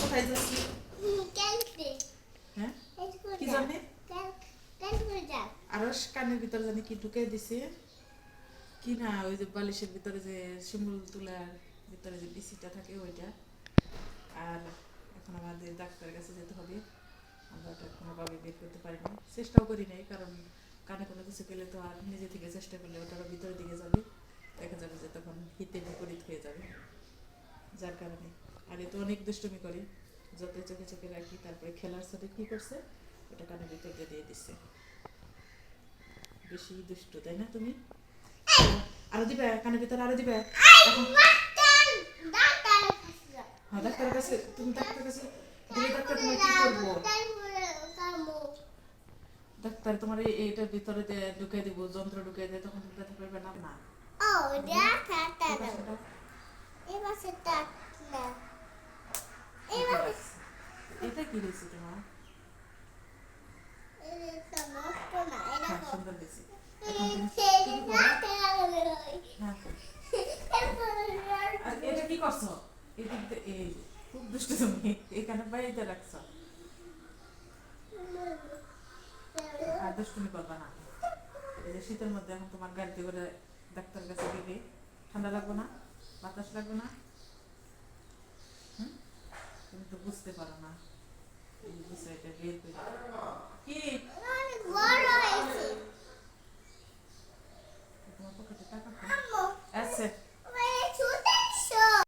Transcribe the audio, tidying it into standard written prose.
কোথায় যাচ্ছি? হ্যাঁ কি জানে আরো কানের ভিতরে জানি কি ঢুকে দিছে কি না, ওই যে বালিশের ভিতরে যে শিমুল তুলার ভিতরে যে বিচিটা থাকে ওইটা। আর এখন আমাদের ডাক্তারের কাছে যেতে হবে, আমরা ওটা কোনোভাবে বের করতে পারিনি, চেষ্টাও করি নাই, কারণ কানে কোনো কিছু পেলে তো আর নিজে থেকে চেষ্টা করলে ওটারও ভিতরের দিকে যাবে, দেখা যাবে যে তখন হিতে বিপরীত হয়ে যাবে, যার কারণে। আর এ তো অনেক দুষ্টুমি করে, যত চোখে চোখে রাখি, তারপরে খেলার সাথে কি করছে ওটা কানের ভিতর দিয়ে দিচ্ছে। বেশি দুষ্ট তাই না তুমি? আরো দিবে কানের ভিতরে, আরো দিবে এখন। হ্যাঁ ডাক্তারের কাছে, তুমি ডাক্তারের কাছে দিলে ডাক্তার তোমার কি করবো? ডাক্তার তোমার এইটার ভিতরে ঢুকিয়ে দিব, যন্ত্র ঢুকিয়ে দিয়ে, তখন তুমি ব্যথা পারবে না। না এটা কি হয়েছে তোমার? হ্যাঁ সুন্দর হয়েছে। এখন তুমি কি করো? হ্যাঁ আর এটা কি করছো? এই খুব দুষ্ট তুমি, এখানে বাইরে রাখছো, আর দুষ্টুমি করবা না। এই যে শীতের মধ্যে এখন তোমার গাড়িতে করে ডাক্তার কাছে গেলে ঠান্ডা লাগবে না, বাতাস লাগবে না। তুমি তো বুঝতে পারো না এই বিষয়টা বের করে কি